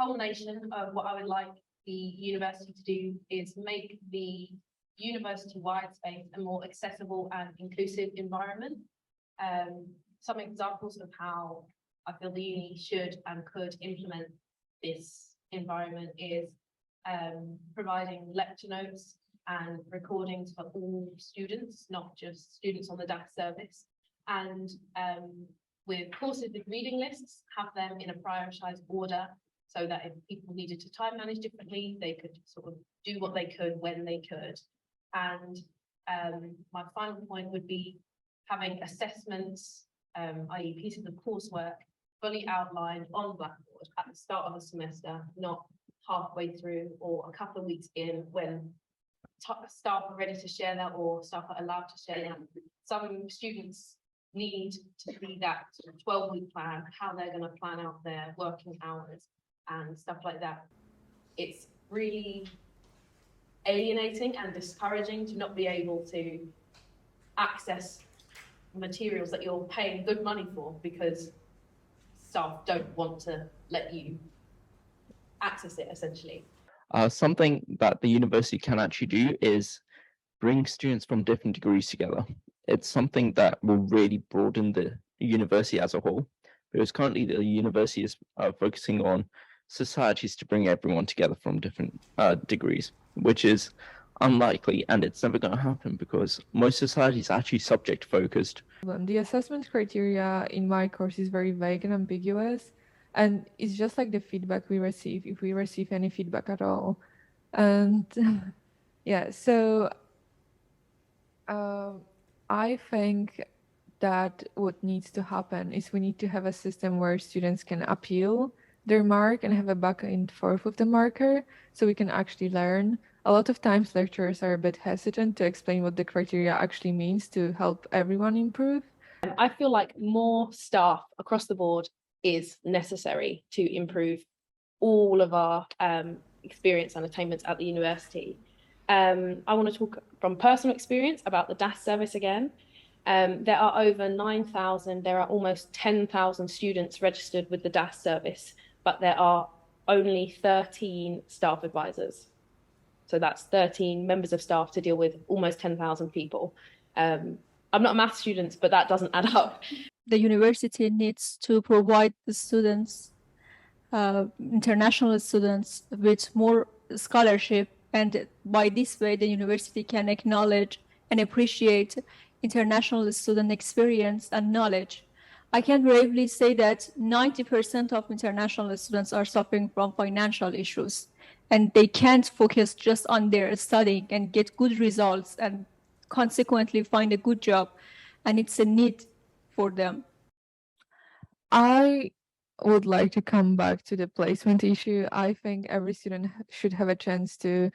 culmination of what I would like the university to do is make the university-wide space a more accessible and inclusive environment. Some examples of how I feel the uni should and could implement this environment is providing lecture notes and recordings for all students, not just students on the DAS service, and with courses with reading lists, have them in a prioritized order so that if people needed to time manage differently, they could sort of do what they could when they could. And my final point would be having assessments, i.e. pieces of coursework, fully outlined on Blackboard at the start of a semester, not halfway through or a couple of weeks in when staff are ready to share that or staff are allowed to share that. Some students need to see that sort of 12-week plan, how they're going to plan out their working hours and stuff like that. It's really alienating and discouraging to not be able to access materials that you're paying good money for because staff don't want to let you access it, essentially. Something that the university can actually do is bring students from different degrees together. It's something that will really broaden the university as a whole, because currently the university is focusing on societies to bring everyone together from different degrees, which is unlikely, and it's never going to happen because most societies are actually subject focused. The assessment criteria in my course is very vague and ambiguous, and it's just like the feedback we receive, if we receive any feedback at all. And yeah, so I think that what needs to happen is we need to have a system where students can appeal their mark and have a back and forth with the marker so we can actually learn. A lot of times lecturers are a bit hesitant to explain what the criteria actually means to help everyone improve. I feel like more staff across the board is necessary to improve all of our experience and attainments at the university. I want to talk from personal experience about the DAS service again. There are over 9,000, there are almost 10,000 students registered with the DAS service, but there are only 13 staff advisors. So that's 13 members of staff to deal with almost 10,000 people. I'm not a math student, but that doesn't add up. The university needs to provide the students, international students, with more scholarship, and by this way the university can acknowledge and appreciate international student experience and knowledge. I can bravely say that 90% of international students are suffering from financial issues, and they can't focus just on their studying and get good results and consequently find a good job, and it's a need for them. I would like to come back to the placement issue. I think every student should have a chance to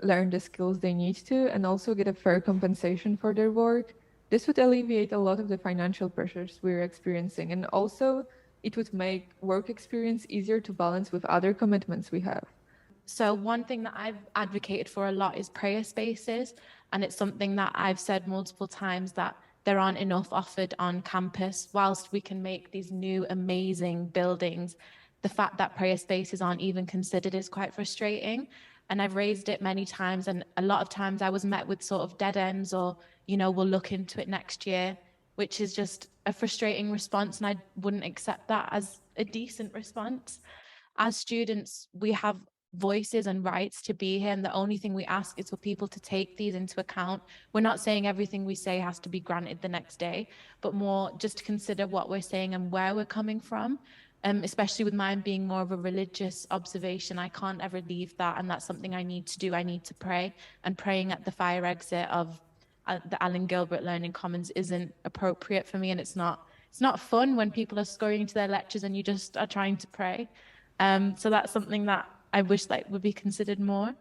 learn the skills they need to and also get a fair compensation for their work. This would alleviate a lot of the financial pressures we're experiencing, and also it would make work experience easier to balance with other commitments we have. So one thing that I've advocated for a lot is prayer spaces, and it's something that I've said multiple times that there aren't enough offered on campus. Whilst we can make these new amazing buildings, the fact that prayer spaces aren't even considered is quite frustrating. And I've raised it many times, and a lot of times I was met with sort of dead ends or, you know, we'll look into it next year, which is just a frustrating response, and I wouldn't accept that as a decent response. As students, we have voices and rights to be here, and the only thing we ask is for people to take these into account. We're not saying everything we say has to be granted the next day, but more just to consider what we're saying and where we're coming from. Especially with mine being more of a religious observation, I can't ever leave that, and that's something I need to do. I need to pray, and praying at the fire exit of the Alan Gilbert Learning Commons isn't appropriate for me, and it's not fun when people are scurrying into their lectures and you just are trying to pray. So that's something that I wish would be considered more.